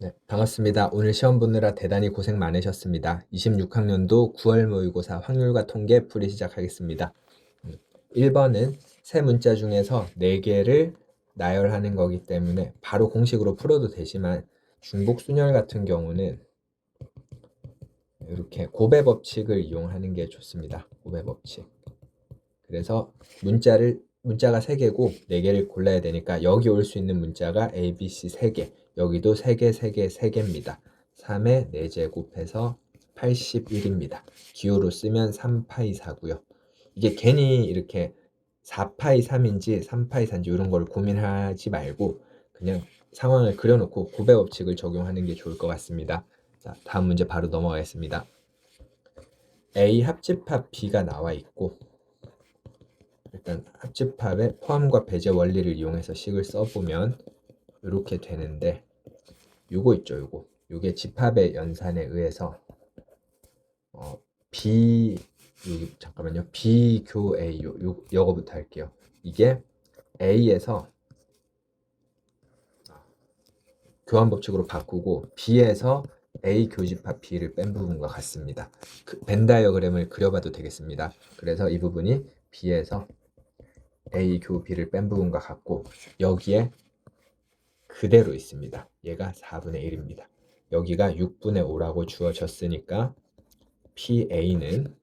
네, 반갑습니다. 오늘 시험 보느라 대단히 고생 많으셨습니다. 26학년도 9월 모의고사 확률과 통계 풀이 시작하겠습니다. 1번은 세 문자 중에서 4개를 나열하는 거기 때문에 바로 공식으로 풀어도 되지만 중복순열 같은 경우는 이렇게 곱의 법칙을 이용하는 게 좋습니다. 곱의 법칙. 그래서 문자가 3개고 4개를 골라야 되니까 여기 올 수 있는 문자가 A, B, C 3개, 여기도 3개, 3개, 3개입니다. 3의 4제곱해서 81입니다. 기호로 쓰면 3파이 4고요. 이게 괜히 이렇게 4파이 3인지 3파이 4인지 이런 걸 고민하지 말고 그냥 상황을 그려놓고 곱의 법칙을 적용하는 게 좋을 것 같습니다. 자, 다음 문제 바로 넘어가겠습니다. A 합집합 B가 나와 있고 일단 합집합의 포함과 배제 원리를 이용해서 식을 써보면 이렇게 되는데 요거 있죠, 요게 집합의 연산에 의해서 B 잠깐만요. B 교 A 요거부터 할게요. 이게 A에서 교환 법칙으로 바꾸고 B에서 A 교집합 B를 뺀 부분과 같습니다. 벤 다이어그램을 그려봐도 되겠습니다. 그래서 이 부분이 B에서 A 교 B를 뺀 부분과 같고 여기에 그대로 있습니다. 얘가 4분의 1입니다. 여기가 6분의 5라고 주어졌으니까 PA는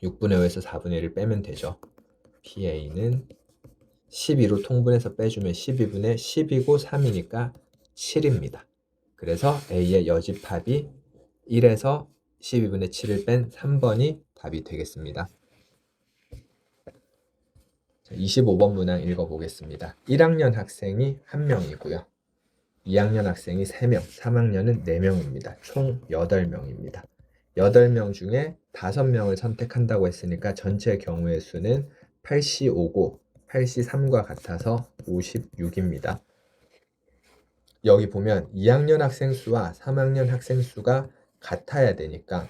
6분의 5에서 4분의 1을 빼면 되죠. PA는 12로 통분해서 빼주면 12분의 10이고 3이니까 7입니다. 그래서 A의 여집합이 1에서 12분의 7을 뺀 3번이 답이 되겠습니다. 25번 문항 읽어보겠습니다. 1학년 학생이 1명이고요. 2학년 학생이 3명, 3학년은 4명입니다. 총 8명입니다. 8명 중에 5명을 선택한다고 했으니까 전체 경우의 수는 8시 5고 8시 3과 같아서 56입니다. 여기 보면 2학년 학생 수와 3학년 학생 수가 같아야 되니까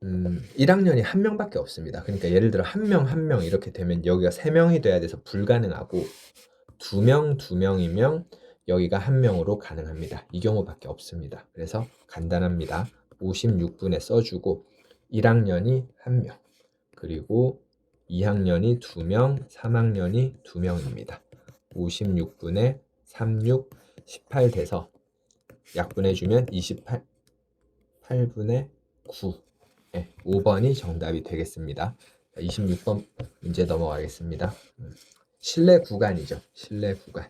1학년이 1명밖에 없습니다. 그러니까 예를 들어 1명, 1명 이렇게 되면 여기가 3명이 돼야 돼서 불가능하고 2명, 2명이면 여기가 1명으로 가능합니다. 이 경우밖에 없습니다. 그래서 간단합니다. 56분에 써주고 1학년이 1명, 그리고 2학년이 2명, 3학년이 2명입니다. 56분에 36, 18 돼서 약분해주면 28분의 9, 5번이 정답이 되겠습니다. 26번 문제 넘어가겠습니다. 실내 구간이죠. 실내 구간.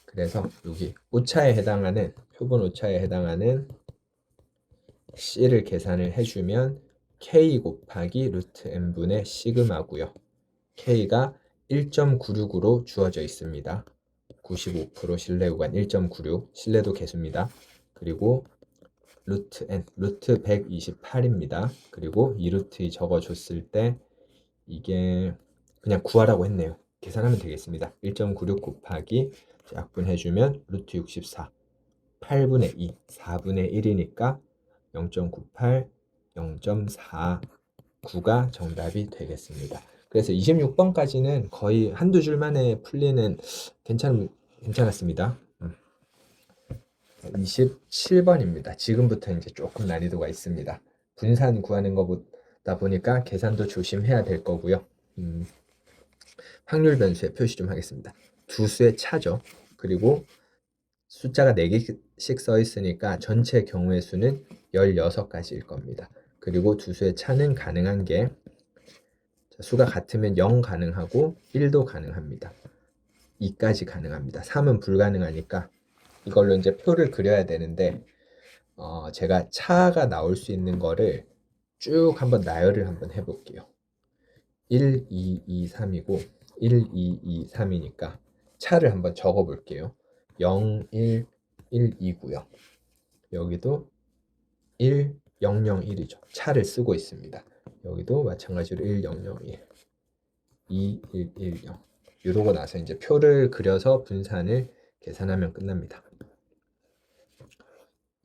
그래서 여기 오차에 해당하는 표본 오차에 해당하는 C를 계산을 해주면 K 곱하기 루트 N분의 시그마고요. K가 1.96으로 주어져 있습니다. 95% 실내 구간 1.96, 실내도 개수입니다. 그리고 루트 N, 루트 128입니다. 그리고 2루트 적어줬을 때 이게 그냥 구하라고 했네요. 계산하면 되겠습니다. 1.96 곱하기 약분해주면 루트 64, 8분의 2, 4분의 1이니까 0.98, 0.49가 정답이 되겠습니다. 그래서 26번까지는 거의 한두 줄 만에 풀리는 괜찮았습니다. 27번입니다. 지금부터 이제 조금 난이도가 있습니다. 분산 구하는 것보다 보니까 계산도 조심해야 될 거고요. 확률 변수에 표시 좀 하겠습니다. 두 수의 차죠. 그리고 숫자가 4개씩 써 있으니까 전체 경우의 수는 16가지일 겁니다. 그리고 두 수의 차는 가능한 게 수가 같으면 0 가능하고 1도 가능합니다. 2까지 가능합니다. 3은 불가능하니까 이걸로 이제 표를 그려야 되는데 제가 차가 나올 수 있는 거를 쭉 한번 나열을 한번 해볼게요. 1, 2, 2, 3이고 1, 2, 2, 3이니까 차를 한번 적어볼게요. 0, 1, 1, 2고요. 여기도 1, 0, 0, 1이죠. 차를 쓰고 있습니다. 여기도 마찬가지로 1, 0, 0, 1, 2, 1, 1, 0 이러고 나서 이제 표를 그려서 분산을 계산하면 끝납니다.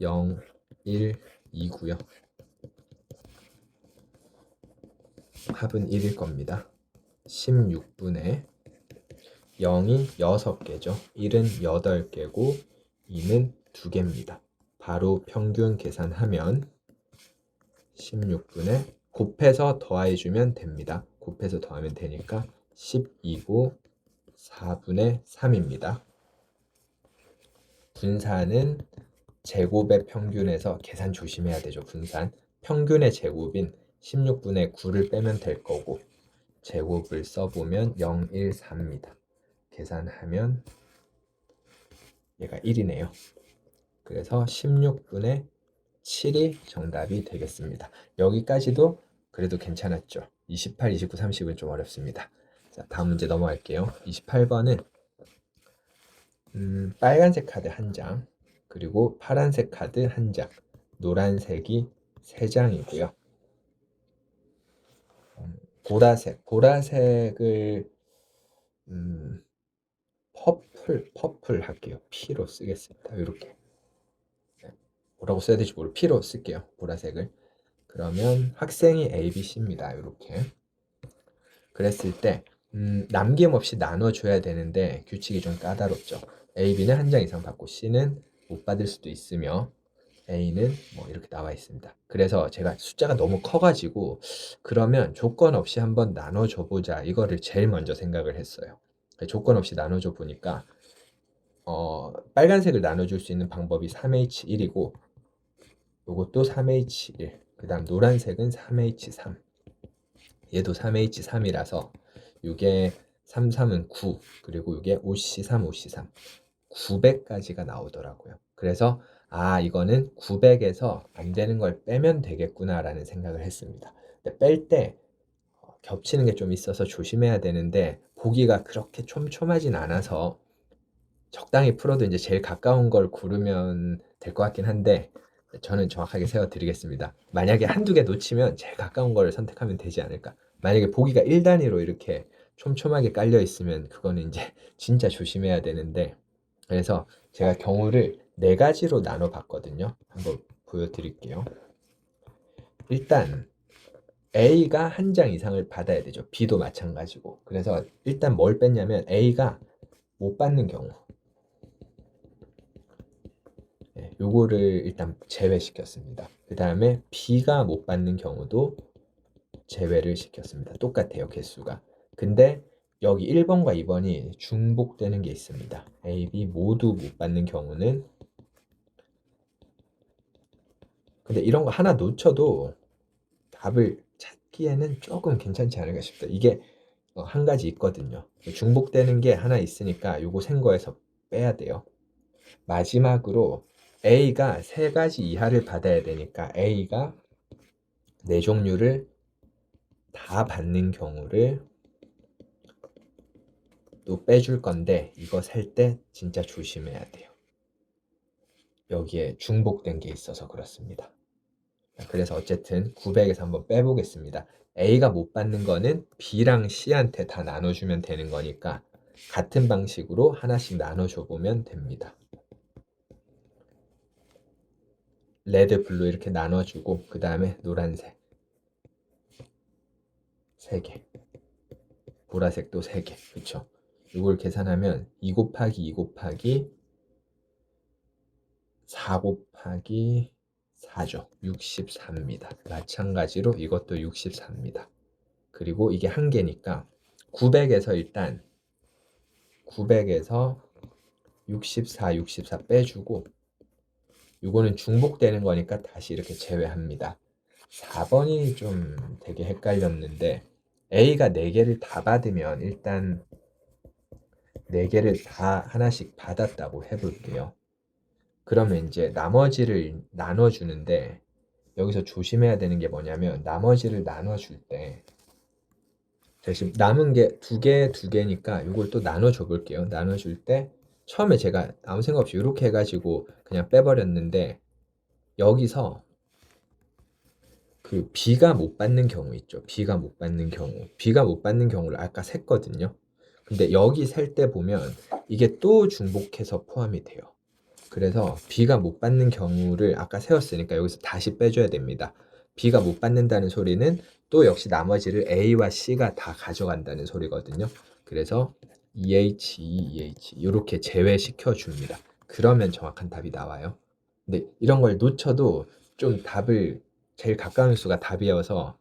0, 1, 2고요. 합은 1일 겁니다. 16분의 0이 6개죠. 1은 8개고 2는 2개입니다. 바로 평균 계산하면 16분의 곱해서 더해주면 됩니다. 곱해서 더하면 되니까 12고 4분의 3입니다. 분산은 제곱의 평균에서 계산 조심해야 되죠. 분산. 평균의 제곱인 16분의 9를 빼면 될 거고 제곱을 써보면 0, 1, 4입니다. 계산하면 얘가 1이네요. 그래서 16분의 7이 정답이 되겠습니다. 여기까지도 그래도 괜찮았죠. 28, 29, 30은 좀 어렵습니다. 자, 다음 문제 넘어갈게요. 28번은 빨간색 카드 1장, 그리고 파란색 카드 1장, 노란색이 3장이고요. 보라색을 퍼플 할게요. P로 쓰겠습니다. 이렇게. 뭐라고 써야 될지 모르고 P로 쓸게요. 보라색을. 그러면 학생이 A, B, C입니다. 이렇게. 그랬을 때 남김없이 나눠줘야 되는데 규칙이 좀 까다롭죠. A, B는 1장 이상 받고 C는 못 받을 수도 있으며 A는 뭐 이렇게 나와 있습니다. 그래서 제가 숫자가 너무 커가지고 그러면 조건 없이 한번 나눠줘 보자. 이거를 제일 먼저 생각을 했어요. 조건 없이 나눠줘 보니까 빨간색을 나눠줄 수 있는 방법이 3H1이고 요것도 3H1, 그 다음 노란색은 3H3, 얘도 3H3이라서 이게 3, 3은 9, 그리고 이게 5C3, 5C3, 900까지가 나오더라고요. 그래서 이거는 900에서 안 되는 걸 빼면 되겠구나 라는 생각을 했습니다. 근데 뺄 때 겹치는 게 좀 있어서 조심해야 되는데 보기가 그렇게 촘촘하진 않아서 적당히 풀어도 이제 제일 가까운 걸 고르면 될 것 같긴 한데 저는 정확하게 세워드리겠습니다. 만약에 한두 개 놓치면 제일 가까운 걸 선택하면 되지 않을까. 만약에 보기가 1단위로 이렇게 촘촘하게 깔려 있으면 그거는 이제 진짜 조심해야 되는데 그래서 제가 경우를 4가지로 나눠 봤거든요. 한번 보여드릴게요. 일단 A가 1장 이상을 받아야 되죠. B도 마찬가지고. 그래서 일단 뭘 뺐냐면 A가 못 받는 경우, 요거를 일단 제외시켰습니다. 그 다음에 B가 못 받는 경우도 제외를 시켰습니다. 똑같아요, 개수가. 근데 여기 1번과 2번이 중복되는 게 있습니다. A, B 모두 못 받는 경우는, 근데 이런 거 하나 놓쳐도 답을 찾기에는 조금 괜찮지 않을까 싶다. 이게 한 가지 있거든요. 중복되는 게 하나 있으니까 요거 생거에서 빼야 돼요. 마지막으로 A가 3가지 이하를 받아야 되니까 A가 4종류를 다 받는 경우를 또 빼줄 건데 이거 살 때 진짜 조심해야 돼요. 여기에 중복된 게 있어서 그렇습니다. 그래서 어쨌든 900에서 한번 빼보겠습니다. A가 못 받는 거는 B랑 C한테 다 나눠주면 되는 거니까 같은 방식으로 하나씩 나눠줘 보면 됩니다. 레드, 블루 이렇게 나눠주고 그 다음에 노란색 3개, 보라색도 3개, 그쵸? 이걸 계산하면 2 곱하기 2 곱하기 4 곱하기 4죠. 64입니다. 마찬가지로 이것도 64입니다. 그리고 이게 한 개니까 900에서 일단 900에서 64, 64 빼주고 이거는 중복되는 거니까 다시 이렇게 제외합니다. 4번이 좀 되게 헷갈렸는데 A가 4개를 다 받으면 일단 4개를 다 하나씩 받았다고 해볼게요. 그러면 이제 나머지를 나눠주는데 여기서 조심해야 되는 게 뭐냐면 나머지를 나눠줄 때 지금 남은 게 2개니까 이걸 또 나눠줘 볼게요. 나눠줄 때 처음에 제가 아무 생각 없이 이렇게 해가지고 그냥 빼버렸는데 여기서 그 B가 못 받는 경우 있죠. B가 못 받는 경우를 아까 셌거든요. 근데 여기 셀 때 보면 이게 또 중복해서 포함이 돼요. 그래서 B가 못 받는 경우를 아까 세웠으니까 여기서 다시 빼줘야 됩니다. B가 못 받는다는 소리는 또 역시 나머지를 A와 C가 다 가져간다는 소리거든요. 그래서 EH, EH 이렇게 제외시켜 줍니다. 그러면 정확한 답이 나와요. 근데 이런 걸 놓쳐도 좀 답을 제일 가까운 수가 답이어서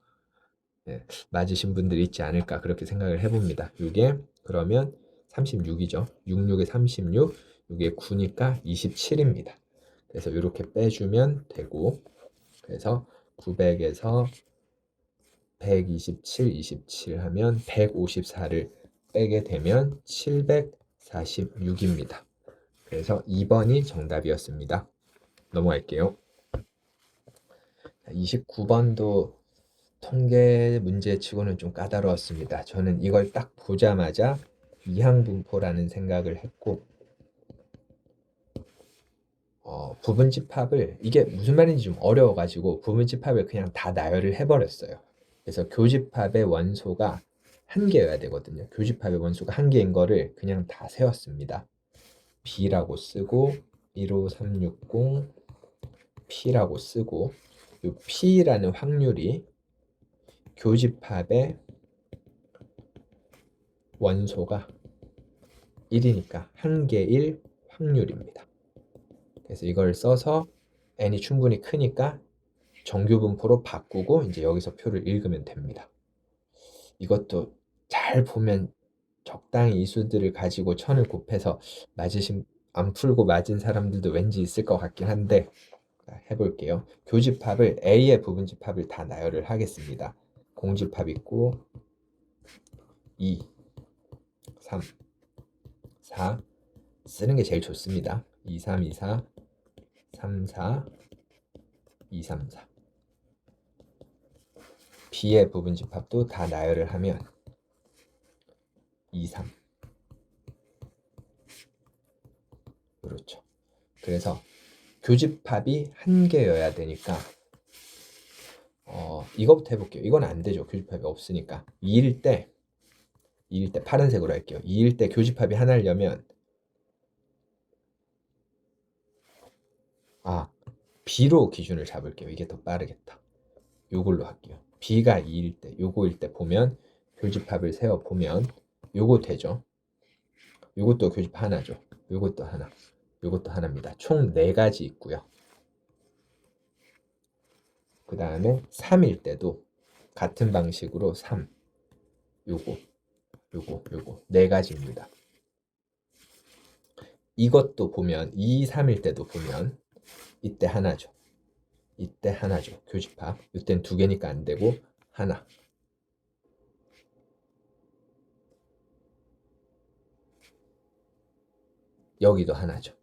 맞으신 분들이 있지 않을까 그렇게 생각을 해봅니다. 이게 그러면 36이죠. 66에 36, 이게 9니까 27입니다. 그래서 이렇게 빼주면 되고, 그래서 900에서 127, 27 하면 154를 빼게 되면 746입니다. 그래서 2번이 정답이었습니다. 넘어갈게요. 29번도 통계 문제치고는 좀 까다로웠습니다. 저는 이걸 딱 보자마자 이항분포라는 생각을 했고, 부분집합을, 이게 무슨 말인지 좀 어려워가지고 부분집합을 그냥 다 나열을 해버렸어요. 그래서 교집합의 원소가 한 개여야 되거든요. 교집합의 원소가 한 개인 거를 그냥 다 세웠습니다. B라고 쓰고 15360 P라고 쓰고, 이 P라는 확률이 교집합의 원소가 1이니까 한 개일 확률입니다. 그래서 이걸 써서 n이 충분히 크니까 정규 분포로 바꾸고 이제 여기서 표를 읽으면 됩니다. 이것도 잘 보면 적당히 이 수들을 가지고 천을 곱해서 안 풀고 맞은 사람들도 왠지 있을 것 같긴 한데 해볼게요. 교집합을 A의 부분집합을 다 나열을 하겠습니다. 공집합 있고 2, 3, 4 쓰는 게 제일 좋습니다. 2, 3, 2, 4, 3, 4, 2, 3, 4 B의 부분집합도 다 나열을 하면 2, 3 그렇죠. 그래서 교집합이 한 개여야 되니까 이거부터 해볼게요. 이건 안 되죠. 교집합이 없으니까 2일 때 파란색으로 할게요. 2일 때 교집합이 하나려면 B로 기준을 잡을게요. 이게 더 빠르겠다. 요걸로 할게요. B가 2일 때, 요거일 때 보면 교집합을 세어 보면 요거 되죠. 요것도 교집합 하나죠. 요것도 하나, 요것도 하나입니다. 총 4가지 있고요. 그 다음에 3일 때도 같은 방식으로 3, 요거 4가지입니다. 이것도 보면 2, 3일 때도 보면 이때 하나죠. 이때 하나죠. 교집합. 이때는 2개니까 안 되고 하나. 여기도 하나죠.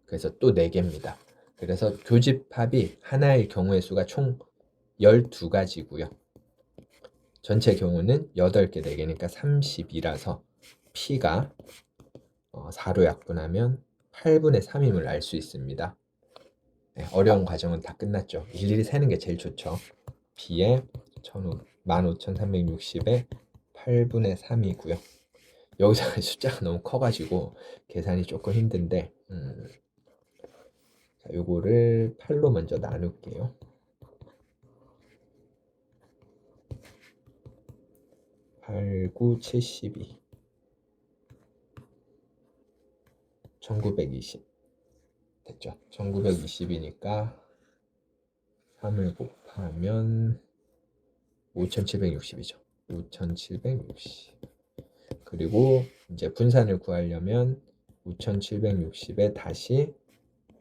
그래서 또 4개입니다. 그래서 교집합이 하나의 경우의 수가 총 12가지고요. 전체 경우는 8개, 4개니까 30이라서 P가 4로 약분하면 8분의 3임을 알 수 있습니다. 네, 어려운 과정은 다 끝났죠. 일일이 세는 게 제일 좋죠. B에 15,360에 8분의 3이고요. 여기서 숫자가 너무 커가지고 계산이 조금 힘든데 자, 요거를 8로 먼저 나눌게요. 8, 9, 72 1920 됐죠. 1920이니까 3을 곱하면 5760이죠. 5760 그리고 이제 분산을 구하려면 5760에 다시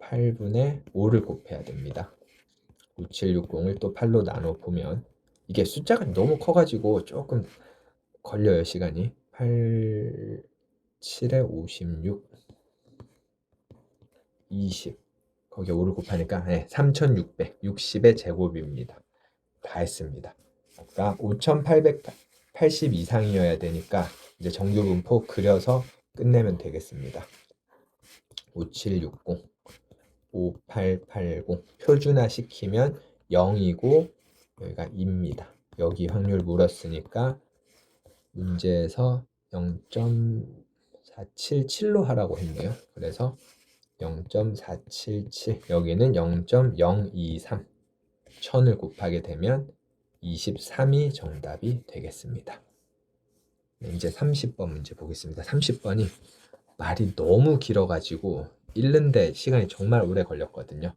8분의 5를 곱해야 됩니다. 5760을 또 8로 나눠 보면 이게 숫자가 너무 커가지고 조금 걸려요, 시간이. 8, 7에 56, 20 거기에 5를 곱하니까 3660의 제곱입니다. 다 했습니다. 아까 5880 이상이어야 되니까 이제 정규 분포 그려서 끝내면 되겠습니다. 5760, 5880 표준화 시키면 0이고 여기가 2입니다. 여기 확률 물었으니까 문제에서 0.477로 하라고 했네요. 그래서 0.477 여기는 0.023 1000을 곱하게 되면 23이 정답이 되겠습니다. 네, 이제 30번 문제 보겠습니다. 30번이 말이 너무 길어가지고 읽는데 시간이 정말 오래 걸렸거든요.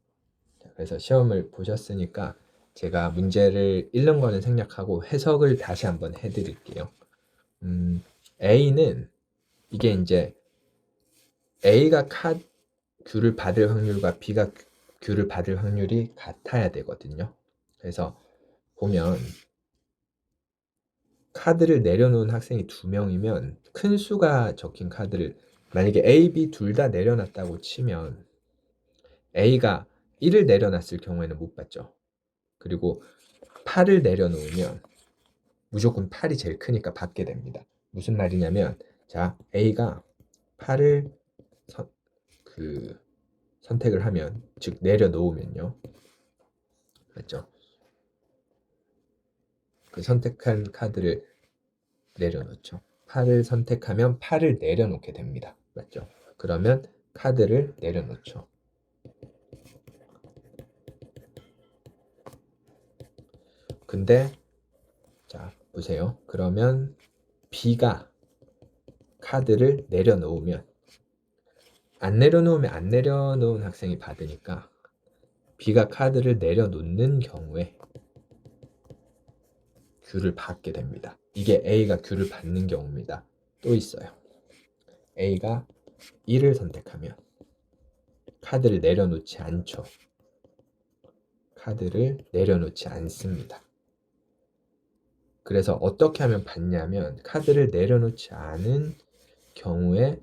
그래서 시험을 보셨으니까 제가 문제를 읽는 거는 생략하고 해석을 다시 한번 해드릴게요. A는 이게 이제 A가 Q를 받을 확률과 B가 Q를 받을 확률이 같아야 되거든요. 그래서 보면 카드를 내려놓은 학생이 2명이면 큰 수가 적힌 카드를 만약에 A, B 둘 다 내려놨다고 치면 A가 1을 내려놨을 경우에는 못 받죠. 그리고 8을 내려놓으면 무조건 8이 제일 크니까 받게 됩니다. 무슨 말이냐면 자 A가 8을 선택을 하면 즉 내려놓으면요. 맞죠? 그 선택한 카드를 내려놓죠. 8을 선택하면 8을 내려놓게 됩니다. 맞죠? 그러면 카드를 내려놓죠. 근데 자 보세요. 그러면 B가 카드를 내려놓으면 안 내려놓으면 안 내려놓은 학생이 받으니까 B가 카드를 내려놓는 경우에 Q를 받게 됩니다. 이게 A가 Q를 받는 경우입니다. 또 있어요. A가 1을 선택하면 카드를 내려놓지 않죠. 카드를 내려놓지 않습니다. 그래서 어떻게 하면 받냐면 카드를 내려놓지 않은 경우에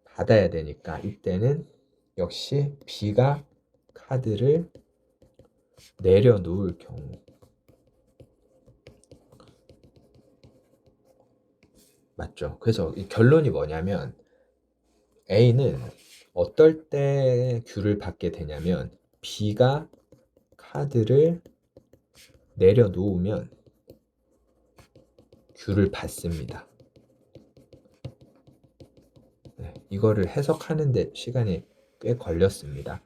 받아야 되니까 이때는 역시 B가 카드를 내려놓을 경우 맞죠? 그래서 이 결론이 뭐냐면 A는 어떨 때 Q를 받게 되냐면 B가 카드를 내려놓으면 Q를 받습니다. 네, 이거를 해석하는데 시간이 꽤 걸렸습니다.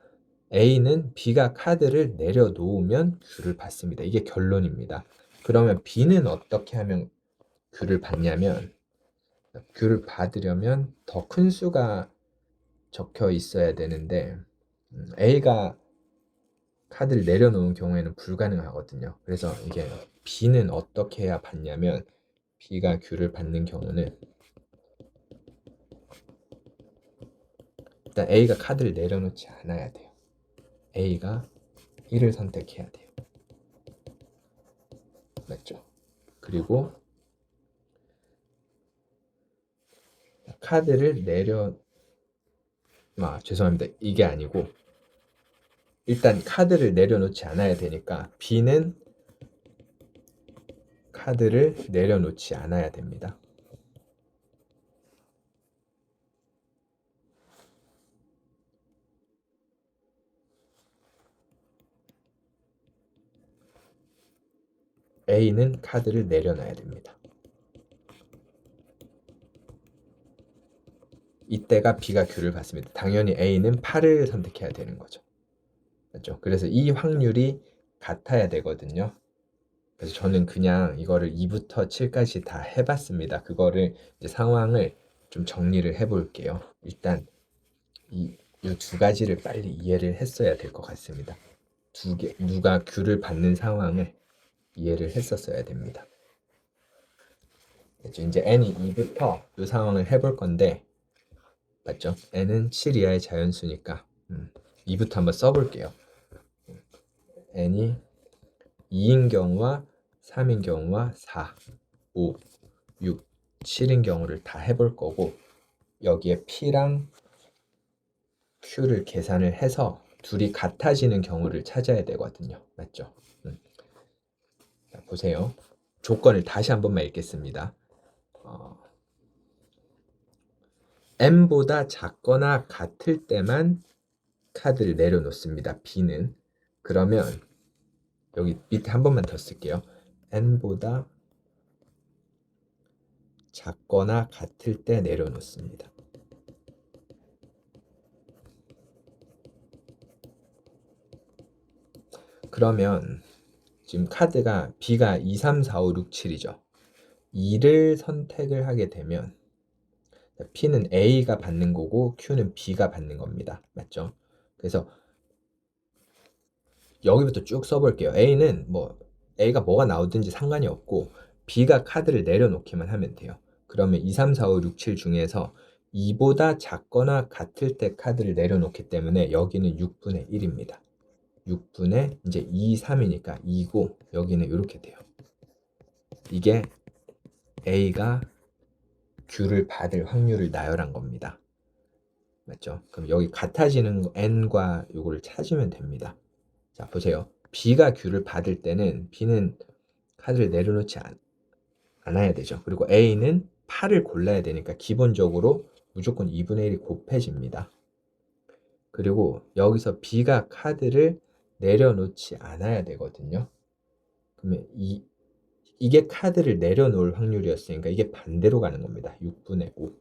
A는 B가 카드를 내려놓으면 Q를 받습니다. 이게 결론입니다. 그러면 B는 어떻게 하면 Q를 받냐면 Q를 받으려면 더 큰 수가 적혀 있어야 되는데 A가 카드를 내려놓은 경우에는 불가능하거든요. 그래서 이게 B는 어떻게 해야 받냐면 B가 Q를 받는 경우는 일단 A가 카드를 내려놓지 않아야 돼요. A가 1을 선택해야 돼요. 맞죠? 그리고 카드를 죄송합니다. 이게 아니고 일단 카드를 내려놓지 않아야 되니까 B는 카드를 내려놓지 않아야 됩니다. A는 카드를 내려놔야 됩니다. 이때가 B가 Q를 받습니다. 당연히 A는 8을 선택해야 되는 거죠. 맞죠? 그래서 이 확률이 같아야 되거든요. 그래서 저는 그냥 이거를 2부터 7까지 다 해봤습니다. 그거를 이제 상황을 좀 정리를 해볼게요. 일단 이 두 가지를 빨리 이해를 했어야 될 것 같습니다. 누가 Q를 받는 상황을 이해를 했었어야 됩니다. 이제 n이 2부터 이 상황을 해볼 건데 맞죠? n은 7 이하의 자연수니까 2부터 한번 써볼게요. n이 2인 경우와 3인 경우와 4, 5, 6, 7인 경우를 다 해볼 거고 여기에 P랑 Q를 계산을 해서 둘이 같아지는 경우를 찾아야 되거든요. 맞죠? 자, 보세요. 조건을 다시 한 번만 읽겠습니다. M보다 작거나 같을 때만 카드를 내려놓습니다. B는. 그러면 여기 밑에 한 번만 더 쓸게요. N보다 작거나 같을 때 내려놓습니다. 그러면 지금 카드가 B가 2, 3, 4, 5, 6, 7이죠. 2를 선택을 하게 되면 P는 A가 받는 거고 Q는 B가 받는 겁니다. 맞죠? 그래서 여기부터 쭉 써볼게요. A가 뭐가 나오든지 상관이 없고 B가 카드를 내려놓기만 하면 돼요. 그러면 2, 3, 4, 5, 6, 7 중에서 2보다 작거나 같을 때 카드를 내려놓기 때문에 여기는 6분의 1입니다. 6분의 이제 2, 3이니까 2고 여기는 이렇게 돼요. 이게 A가 Q를 받을 확률을 나열한 겁니다. 맞죠? 그럼 여기 같아지는 N과 요거를 찾으면 됩니다. 자, 보세요. B가 Q를 받을 때는 B는 카드를 내려놓지 않아야 되죠. 그리고 A는 8을 골라야 되니까 기본적으로 무조건 2분의 1이 곱해집니다. 그리고 여기서 B가 카드를 내려놓지 않아야 되거든요. 그러면 이게 카드를 내려놓을 확률이었으니까 이게 반대로 가는 겁니다. 6분의 5.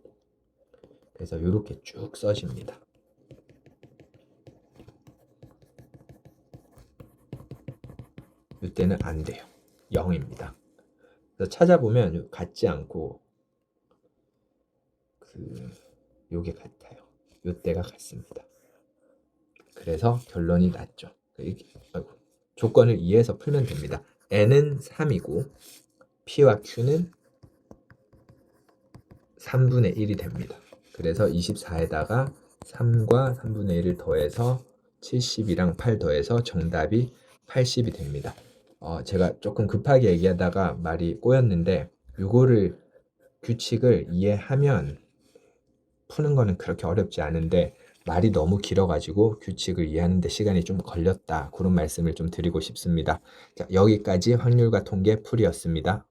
그래서 이렇게 쭉 써집니다. 이때는 안 돼요. 0입니다. 그래서 찾아보면 같지 않고 요게 같아요. 요때가 같습니다. 그래서 결론이 났죠. 조건을 이해해서 풀면 됩니다. N은 3이고 P와 Q는 3분의 1이 됩니다. 그래서 24에다가 3과 3분의 1을 더해서 70이랑 8 더해서 정답이 80이 됩니다. 제가 조금 급하게 얘기하다가 말이 꼬였는데 요거를 규칙을 이해하면 푸는 거는 그렇게 어렵지 않은데 말이 너무 길어가지고 규칙을 이해하는 데 시간이 좀 걸렸다. 그런 말씀을 좀 드리고 싶습니다. 자, 여기까지 확률과 통계 풀이였습니다.